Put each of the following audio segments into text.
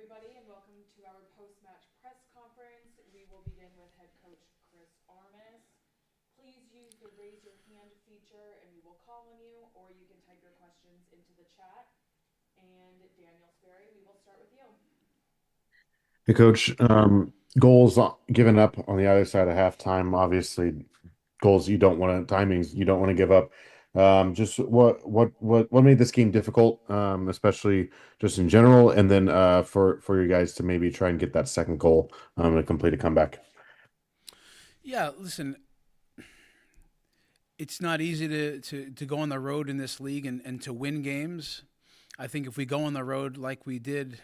everybody, and welcome to our post-match press conference. We will begin with head coach Chris Armas. Please use the raise your hand feature, and we will call on you, or you can type your questions into the chat. And Daniel Sperry, we will start with you. Hey, Coach. Goals given up on the other side of halftime. Obviously, goals you don't want to timings you don't want to give up. Just what made this game difficult, especially just in general, and then for you guys to maybe try and get that second goal and complete a comeback. Yeah, listen, it's not easy to go on the road in this league and to win games. I think if we go on the road like we did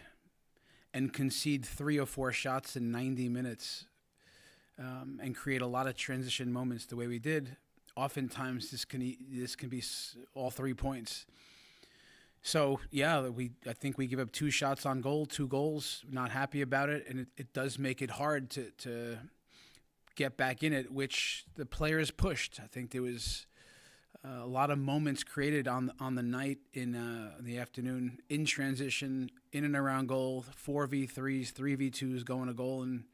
and concede 3 or 4 shots in 90 minutes and create a lot of transition moments the way we did, oftentimes this can be all 3 points. So yeah, I think we give up 2 shots on goal, 2 goals. Not happy about it, and it does make it hard to get back in it, which the players pushed. I think there was a lot of moments created on the night in the afternoon in transition, in and around goal, 4v3s, 3v2s going to goal, and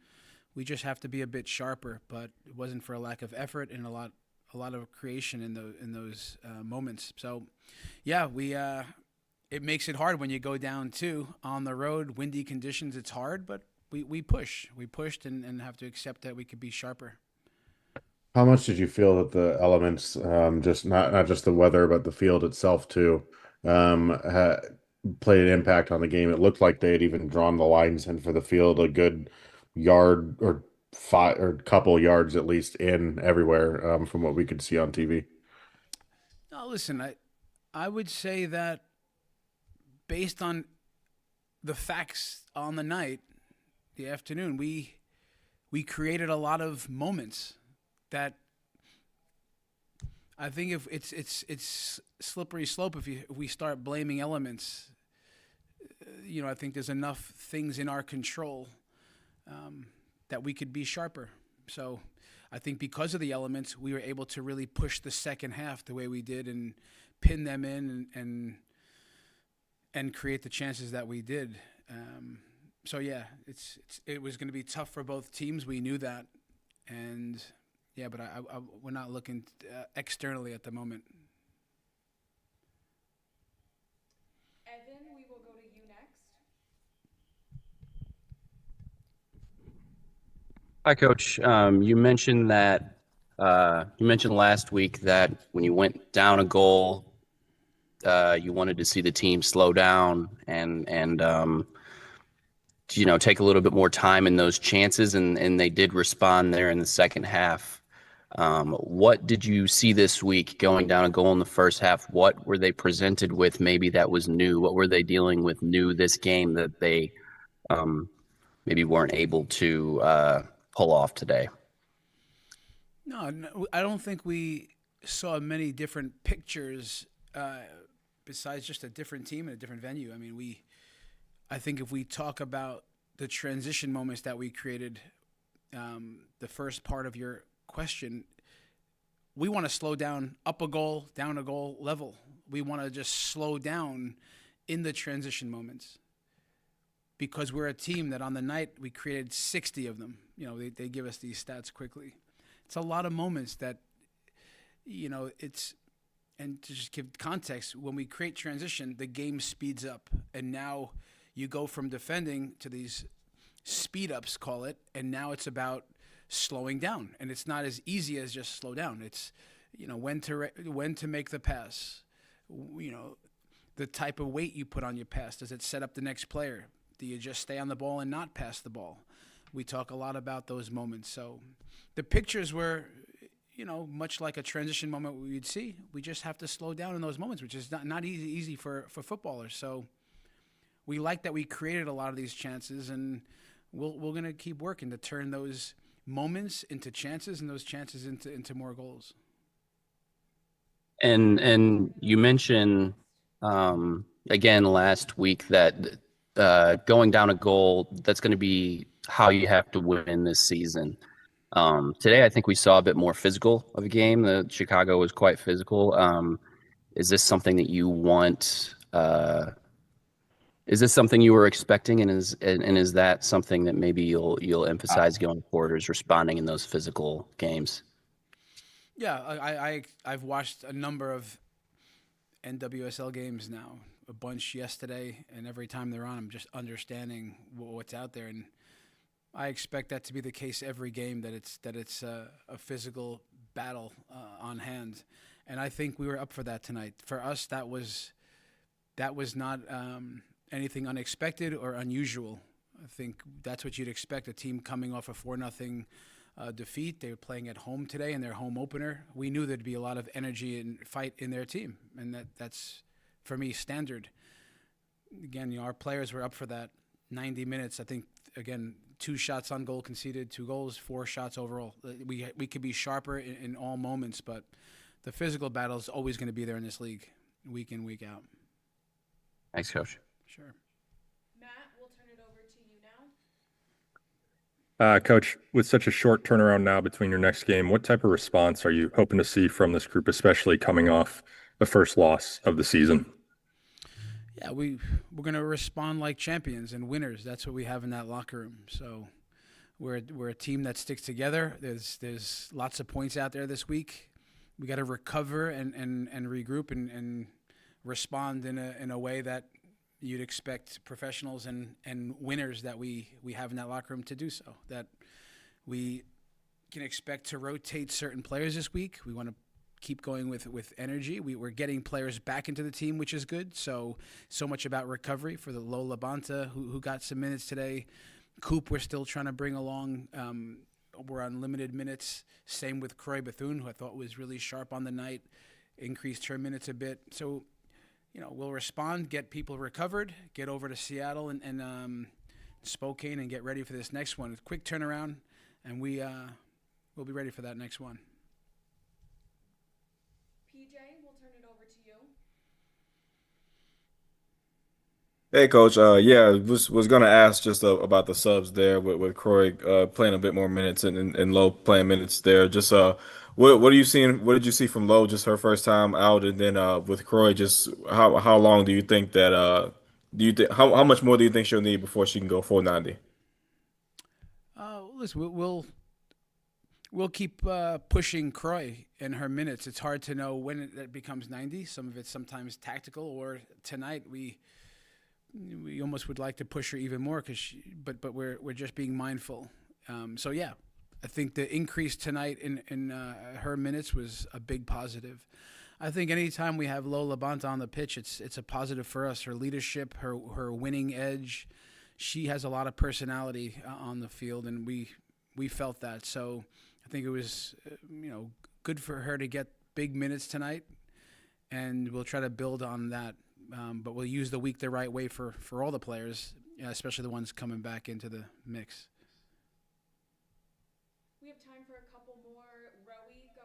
we just have to be a bit sharper. But it wasn't for a lack of effort and a lot of creation in those moments. So, yeah, it makes it hard when you go down two on the road, windy conditions. It's hard, but we pushed and have to accept that we could be sharper. How much did you feel that the elements, just not just the weather, but the field itself too, played an impact on the game? It looked like they had even drawn the lines in for the field a good yard or five or couple yards at least in everywhere, from what we could see on TV. Now, listen, I would say that based on the facts on the night, the afternoon, we created a lot of moments that I think if it's slippery slope if we start blaming elements. I think there's enough things in our control that we could be sharper. So I think because of the elements, we were able to really push the second half the way we did and pin them in and create the chances that we did. So yeah, it was going to be tough for both teams. We knew that, and yeah, but we're not looking externally at the moment. Evan, we will go to you next. Hi, Coach. You mentioned last week that when you went down a goal, you wanted to see the team slow down and take a little bit more time in those chances, and they did respond there in the second half. What did you see this week going down a goal in the first half? What were they presented with maybe that was new? What were they dealing with new this game that they maybe weren't able to pull off today? No, I don't think we saw many different pictures besides just a different team and a different venue. I mean, I think if we talk about the transition moments that we created, the first part of your question, we want to slow down up a goal, down a goal level. We want to just slow down in the transition moments because we're a team that on the night we created 60 of them. They give us these stats quickly. It's a lot of moments that, and to just give context, when we create transition, the game speeds up. And now you go from defending to these speed ups, call it, and now it's about slowing down. And it's not as easy as just slow down. It's, when to make the pass, the type of weight you put on your pass. Does it set up the next player? Do you just stay on the ball and not pass the ball? We talk a lot about those moments. So the pictures were, much like a transition moment we'd see. We just have to slow down in those moments, which is not easy for footballers. So we like that we created a lot of these chances, and we're going to keep working to turn those moments into chances and those chances into more goals. And you mentioned again last week that going down a goal, that's going to be how you have to win this season. Today, I think we saw a bit more physical of a game. The Chicago was quite physical. Is this something that you want Is this something you were expecting, and is that something that maybe you'll emphasize going forward, is responding in those physical games? Yeah, I've watched a number of NWSL games now, a bunch yesterday, and every time they're on, I'm just understanding what's out there, and I expect that to be the case every game. That it's a physical battle on hand, and I think we were up for that tonight. For us, that was not anything unexpected or unusual. I think that's what you'd expect, a team coming off a 4-0 defeat. They were playing at home today in their home opener. We knew there'd be a lot of energy and fight in their team, and that's, for me, standard. Again, our players were up for that 90 minutes. I think, again, 2 shots on goal conceded, 2 goals, 4 shots overall. We could be sharper in all moments, but the physical battle is always going to be there in this league, week in, week out. Thanks, Coach. Sure. Matt, we'll turn it over to you now. Coach, with such a short turnaround now between your next game, what type of response are you hoping to see from this group, especially coming off the first loss of the season? Yeah, we're going to respond like champions and winners. That's what we have in that locker room. So we're a team that sticks together. There's lots of points out there this week. We got to recover and regroup and respond in a way that you'd expect professionals and winners that we have in that locker room to do so. That we can expect to rotate certain players this week. We want to keep going with energy. We're getting players back into the team, which is good. So much about recovery for the Lola Banta, who got some minutes today. Coop, we're still trying to bring along. We're on limited minutes. Same with Croy Bethune, who I thought was really sharp on the night, increased her minutes a bit. So, we'll respond, get people recovered, get over to Seattle and Spokane and get ready for this next one. Quick turnaround, and we'll be ready for that next one. PJ, we'll turn it over to you. Hey, Coach. Was gonna ask just about the subs there with Croy playing a bit more minutes and Lowe playing minutes there. Just what are you seeing? What did you see from Lowe just her first time out, and then with Croy, just how long do you think that do you think how much more do you think she'll need before she can go full 90? Listen, we'll keep pushing Croy in her minutes. It's hard to know when it becomes 90. Some of it's sometimes tactical, or tonight we almost would like to push her even more but we're just being mindful. So yeah, I think the increase tonight in her minutes was a big positive. I think anytime we have Lola Banta on the pitch, it's a positive for us. Her leadership, her winning edge, she has a lot of personality on the field, and we felt that. So I think it was good for her to get big minutes tonight, and we'll try to build on that. But we'll use the week the right way for all the players, especially the ones coming back into the mix. We have time for a couple more. Rowie, go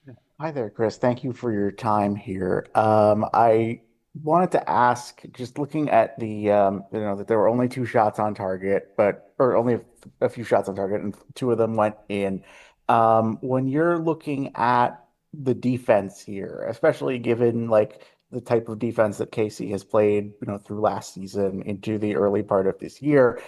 ahead. Hi there, Chris. Thank you for your time here. I wanted to ask, just looking at that there were only 2 shots on target, or only a few shots on target, and 2 of them went in. When you're looking at the defense here, especially given the type of defense that Casey has played, through last season into the early part of this year,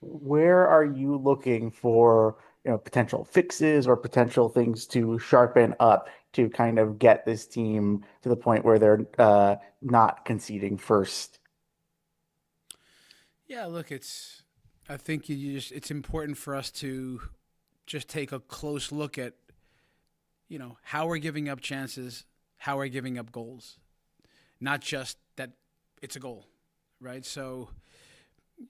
where are you looking for, potential fixes or potential things to sharpen up to kind of get this team to the point where they're not conceding first? Yeah, look, I think it's important for us to just take a close look at how we're giving up chances, how we're giving up goals, not just that it's a goal, right? So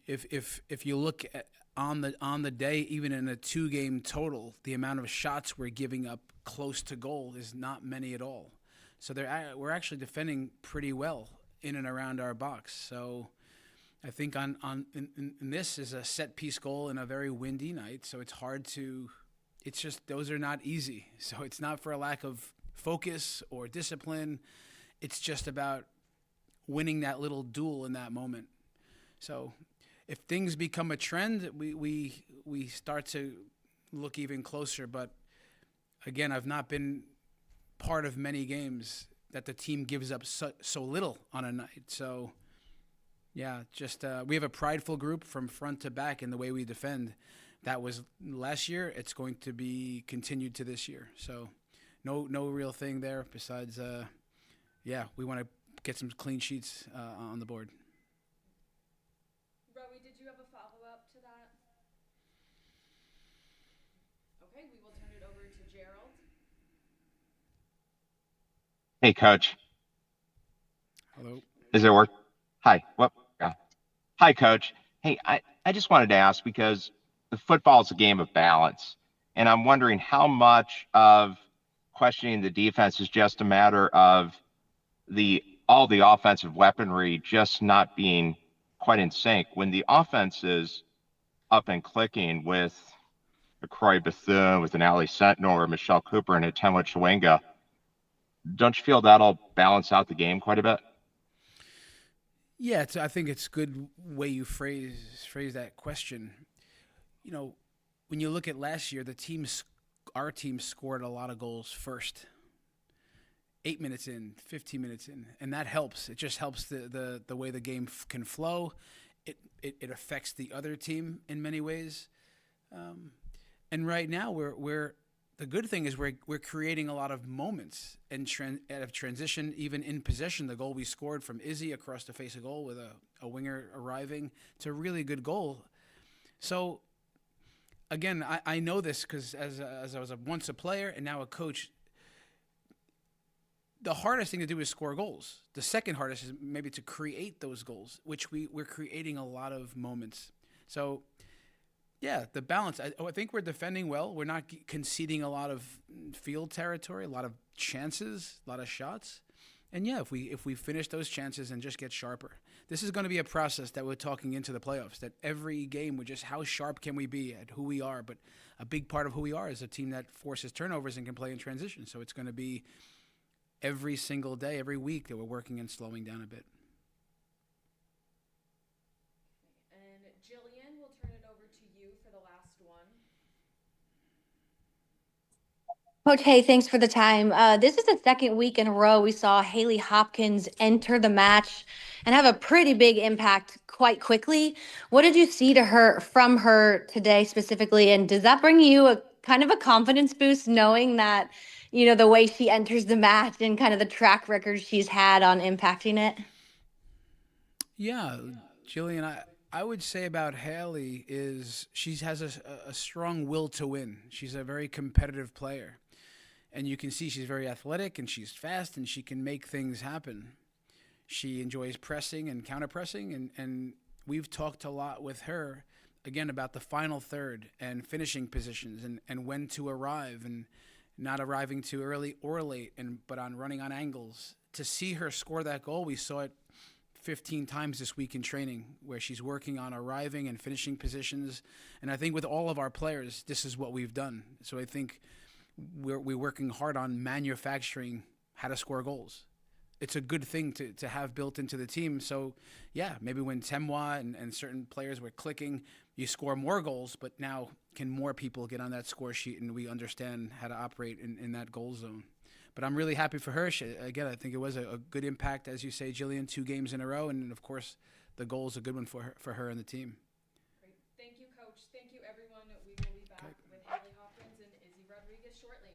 if you look at on the day, even in a 2-game total, the amount of shots we're giving up close to goal is not many at all. So we're actually defending pretty well in and around our box. So I think in this is a set piece goal in a very windy night, so it's hard to. It's just those are not easy. So it's not for a lack of focus or discipline. It's just about winning that little duel in that moment. So if things become a trend, we start to look even closer. But again, I've not been part of many games that the team gives up so little on a night. So, yeah, just we have a prideful group from front to back in the way we defend. That was last year. It's going to be continued to this year. So, no real thing there besides, we want to get some clean sheets on the board. Rowie, did you have a follow-up to that? Okay, we will turn it over to Gerald. Hey, Coach. Hello. Is it work? Hi. What? Hi, Coach. Hey, I just wanted to ask because the football is a game of balance, and I'm wondering how much of questioning the defense is just a matter of all the offensive weaponry just not being quite in sync when the offense is up and clicking with a Croy Bethune, with an Ali Sentinel, or Michelle Cooper, and a Tenwa Chwenga. Don't you feel that'll balance out the game quite a bit? Yeah, I think it's a good way you phrase that question. You know, when you look at last year, our team scored a lot of goals first. 8 minutes in, 15 minutes in, and that helps. It just helps the way the game can flow. It affects the other team in many ways. And right now, we're the good thing is we're creating a lot of moments and out of transition, even in possession. The goal we scored from Izzy across the face of goal with a winger arriving, it's a really good goal. So again, I know this because as I was once a player and now a coach. The hardest thing to do is score goals. The second hardest is maybe to create those goals, which we're creating a lot of moments. So, yeah, the balance. I think we're defending well. We're not conceding a lot of field territory, a lot of chances, a lot of shots. And yeah, if we finish those chances and just get sharper, this is going to be a process that we're talking into the playoffs. That every game, we're just how sharp can we be at who we are. But a big part of who we are is a team that forces turnovers and can play in transition. So it's going to be every single day, every week that we're working and slowing down a bit. And Jillian, we'll turn it over to you for the last one. Okay, thanks for the time. This is the second week in a row we saw Haley Hopkins enter the match and have a pretty big impact quite quickly. What did you see from her today specifically, and does that bring you a kind of a confidence boost knowing that, the way she enters the match and kind of the track record she's had on impacting it? Yeah, Jillian, I would say about Haley is she has a strong will to win. She's a very competitive player. And you can see she's very athletic and she's fast and she can make things happen. She enjoys pressing and counter-pressing, and we've talked a lot with her, again, about the final third and finishing positions and when to arrive and not arriving too early or late, but on running on angles. To see her score that goal, we saw it 15 times this week in training where she's working on arriving and finishing positions. And I think with all of our players, this is what we've done. So I think we're working hard on manufacturing how to score goals. It's a good thing to have built into the team. So, yeah, maybe when Temwa and certain players were clicking, you score more goals, but now can more people get on that score sheet and we understand how to operate in that goal zone. But I'm really happy for her. Again, I think it was a good impact, as you say, Jillian, 2 games in a row. And, of course, the goal is a good one for her and the team. Great. Thank you, Coach. Thank you, everyone. We will be back with Haley Hopkins and Izzy Rodriguez shortly.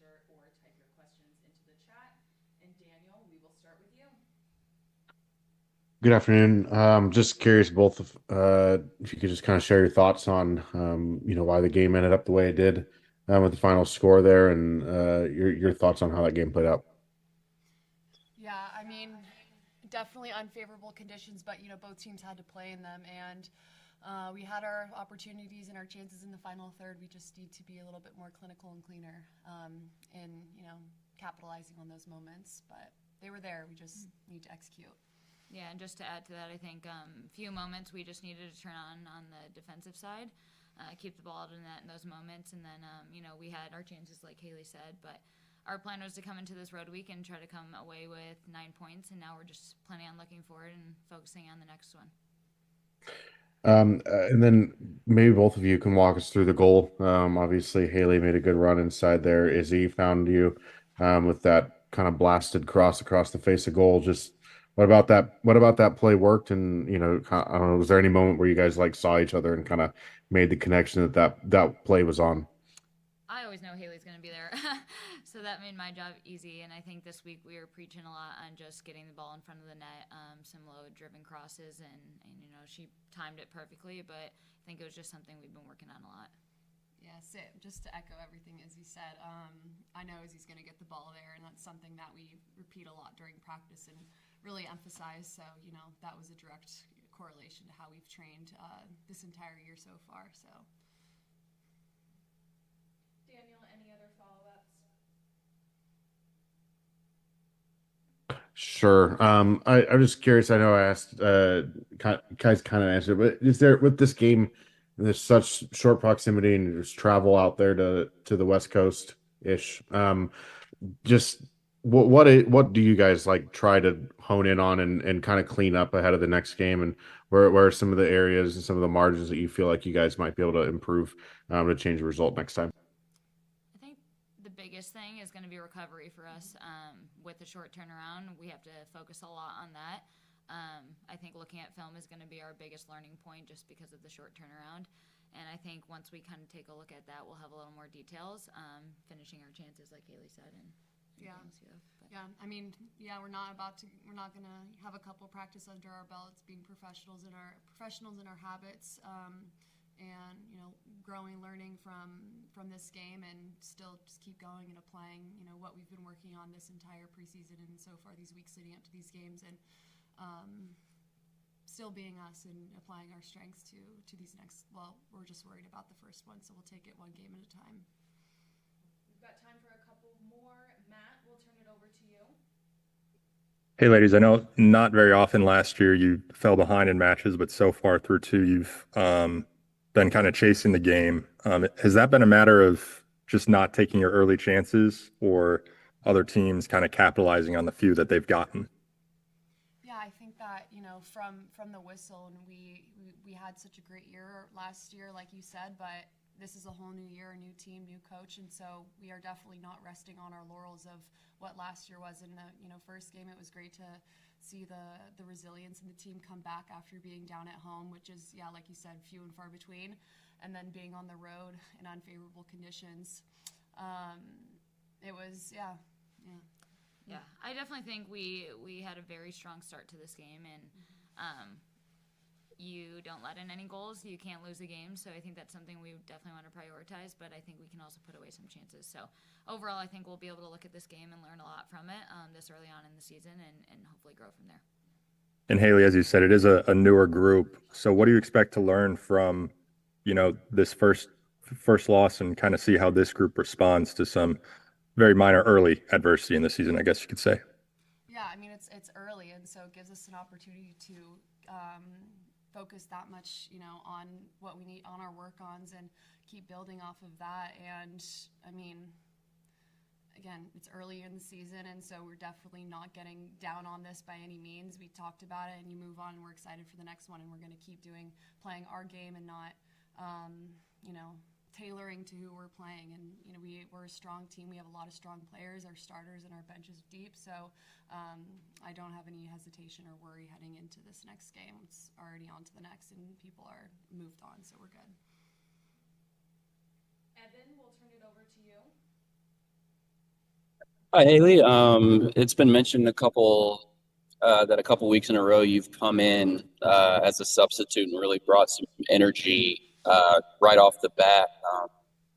feature or type your questions into the chat. And Daniel, we will start with you. Good afternoon. Just curious, both if you could just kind of share your thoughts on, why the game ended up the way it did, with the final score there, and your thoughts on how that game played out. Yeah, I mean, definitely unfavorable conditions, but both teams had to play in them, and we had our opportunities and our chances in the final third. We just need to be a little bit more clinical and cleaner in capitalizing on those moments. But they were there. We just need to execute. Yeah, and just to add to that, I think few moments we just needed to turn on the defensive side, keep the ball out of the net in those moments, and then we had our chances, like Haley said, but our plan was to come into this road week and try to come away with 9 points, and now we're just planning on looking forward and focusing on the next one. And then maybe both of you can walk us through the goal. Obviously, Haley made a good run inside there. Izzy found you with that kind of blasted cross across the face of goal. Just what about that? What about that play worked? And I don't know, was there any moment where you guys saw each other and kind of made the connection that play was on? I always know Haley's going to be there, so that made my job easy. And I think this week we were preaching a lot on just getting the ball in front of the net, some low-driven crosses, and she timed it perfectly. But I think it was just something we've been working on a lot. Yeah, just to echo everything Izzy said, I know Izzy's going to get the ball there, and that's something that we repeat a lot during practice and really emphasize. So that was a direct correlation to how we've trained this entire year so far. So. Daniel, any other follow-ups? Sure. I'm just curious. I know I asked, guys kind of answered, but is there, with this game, there's such short proximity and there's travel out there to the West Coast ish. Just what do you guys try to hone in on and kind of clean up ahead of the next game, and where are some of the areas and some of the margins that you feel like you guys might be able to improve to change the result next time? I think the biggest thing is going to be recovery for us. With the short turnaround, we have to focus a lot on that. I think looking at film is going to be our biggest learning point just because of the short turnaround. And I think once we kind of take a look at that, we'll have a little more details, finishing our chances, like Haley said. And yeah, I mean, we're not going to have a couple practice under our belts, being professionals in our habits, and growing, learning from this game, and still just keep going and applying what we've been working on this entire preseason and so far these weeks leading up to these games, and still being us and applying our strengths to these next. Well, we're just worried about the first one, so we'll take it one game at a time. We've got time for a couple more. Matt, we'll turn it over to you. Hey, ladies, I know not very often last year you fell behind in matches, but so far through two, you've been kind of chasing the game. Has that been a matter of just not taking your early chances, or other teams kind of capitalizing on the few that they've gotten? Yeah, I think that from the whistle, and we had such a great year last year, like you said, but this is a whole new year, a new team, new coach, and so we are definitely not resting on our laurels of what last year was. In the first game, it was great to see the resilience in the team come back after being down at home, which is, like you said, few and far between, and then being on the road in unfavorable conditions. It was, yeah. Yeah, I definitely think we had a very strong start to this game, and you don't let in any goals, you can't lose a game. So I think that's something we definitely want to prioritize, but I think we can also put away some chances. So overall, I think we'll be able to look at this game and learn a lot from it this early on in the season, and hopefully grow from there. And Haley, as you said, it is a newer group. So what do you expect to learn from, this first loss, and kind of see how this group responds to some very minor early adversity in the season, I guess you could say? Yeah, I mean, it's early, and so it gives us an opportunity to focus that much, on what we need, on our work-ons, and keep building off of that. And I mean, again, it's early in the season, and so we're definitely not getting down on this by any means. We talked about it, and you move on, and we're excited for the next one, and we're going to keep playing our game, and not, tailoring to who we're playing. And we're a strong team. We have a lot of strong players. Our starters and our bench is deep, so I don't have any hesitation or worry heading into this next game. It's already on to the next, and people are moved on, so we're good. Evan, we'll turn it over to you. Hi, Haley. It's been mentioned that a couple weeks in a row you've come in as a substitute and really brought some energy right off the bat.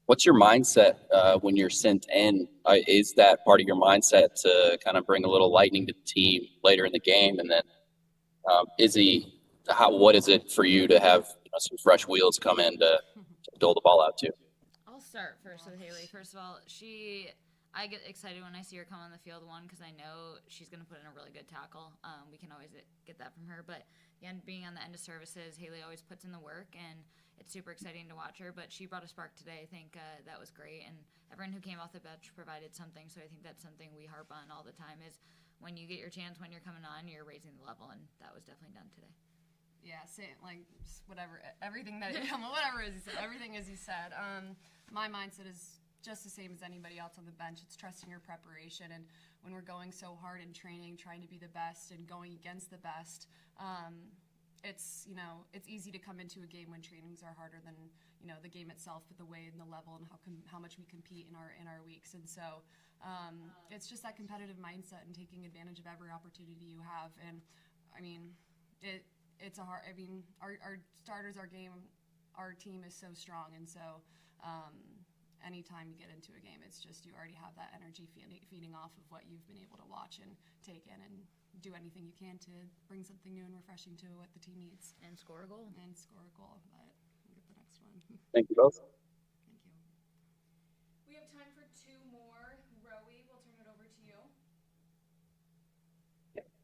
What's your mindset when you're sent in? Is that part of your mindset to kind of bring a little lightning to the team later in the game? And then what is it for you to have some fresh wheels come in to dole the ball out to? I'll start first with Haley. First of all, I get excited when I see her come on the field, one, because I know she's going to put in a really good tackle. We can always get that from her. But again, being on the end of services, Haley always puts in the work, and it's super exciting to watch her. But she brought a spark today. I think that was great. And everyone who came off the bench provided something. So I think that's something we harp on all the time is when you get your chance, when you're coming on, you're raising the level. And that was definitely done today. Yeah, same, like whatever, everything that whatever is everything as you said. My mindset is just the same as anybody else on the bench. It's trusting your preparation, and when we're going so hard in training, trying to be the best and going against the best, it's it's easy to come into a game when trainings are harder than the game itself, but the way and the level and how much we compete in our weeks, and so it's just that competitive mindset and taking advantage of every opportunity you have, and I mean it's a hard. I mean, our starters, our team is so strong, and so anytime you get into a game, it's just you already have that energy feeding off of what you've been able to watch and take in, and do anything you can to bring something new and refreshing to what the team needs. And score a goal. But we'll get the next one. Thank you both. Thank you. We have time for two more. Rowie, we'll turn it over to you.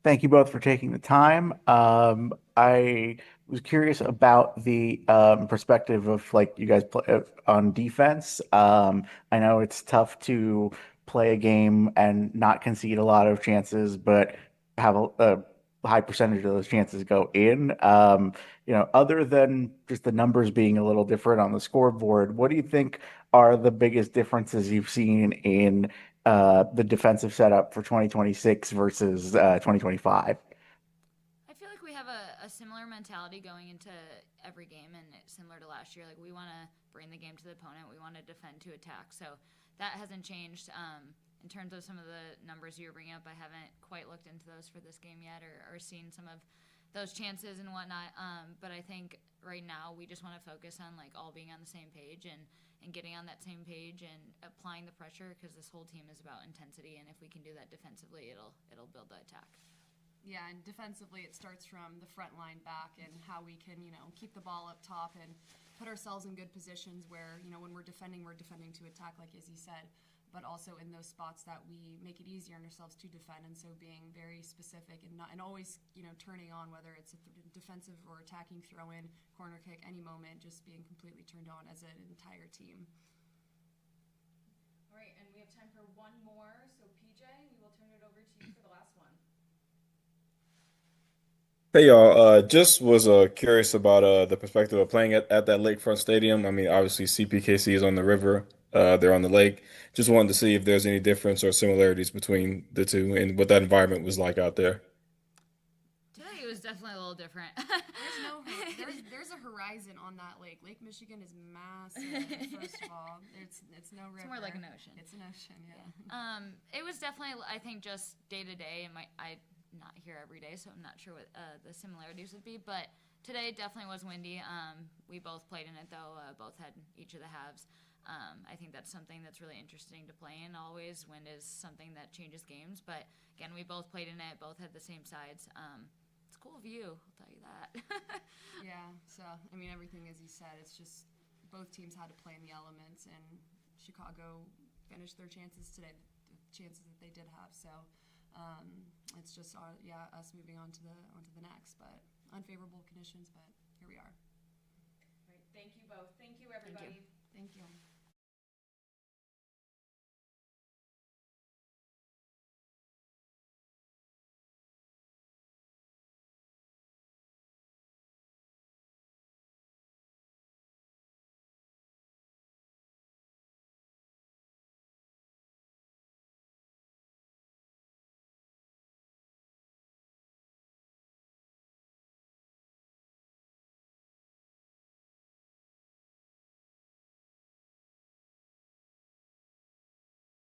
Thank you both for taking the time. I was curious about the perspective of like you guys play on defense. I know it's tough to play a game and not concede a lot of chances, but have a high percentage of those chances go in. Other than just the numbers being a little different on the scoreboard, what do you think are the biggest differences you've seen in the defensive setup for 2026 versus 2025? I feel like we have a similar mentality going into every game, and it's similar to last year. Like, we want to bring the game to the opponent. We want to defend to attack. So that hasn't changed. In terms of some of the numbers you were bringing up, I haven't quite looked into those for this game yet or seen some of those chances and whatnot. But I think right now we just want to focus on like all being on the same page and getting on that same page and applying the pressure, because this whole team is about intensity. And if we can do that defensively, it'll build the attack. Yeah, and defensively, it starts from the front line back and how we can, keep the ball up top and put ourselves in good positions where, when we're defending to attack, like Izzy said, but also in those spots that we make it easier on ourselves to defend. And so being very specific and always, turning on, whether it's a defensive or attacking throw-in, corner kick, any moment, just being completely turned on as an entire team. All right, and we have time for one more. So PJ, we will turn it over to you for the last one. Hey y'all, just was curious about the perspective of playing at that lakefront stadium. I mean, obviously CPKC is on the river, they're on the lake. Just wanted to see if there's any difference or similarities between the two and what that environment was like out there. Today it was definitely a little different. There's a horizon on that lake. Lake Michigan is massive. First of all, it's no river. It's more like an ocean. It's an ocean, yeah. It was definitely, I think, just day to day, and I not here every day, so I'm not sure what the similarities would be. But today definitely was windy. We both played in it, though. Both had each of the halves. I think that's something that's really interesting to play in. Always, wind is something that changes games. But again, we both played in it. Both had the same sides. It's a cool view, I'll tell you that. Yeah. So I mean, everything as you said, it's just both teams had to play in the elements, and Chicago finished their chances today, the chances that they did have. So. It's just us moving on to the next, but unfavorable conditions. But here we are. All right, thank you both. Thank you, everybody. Thank you.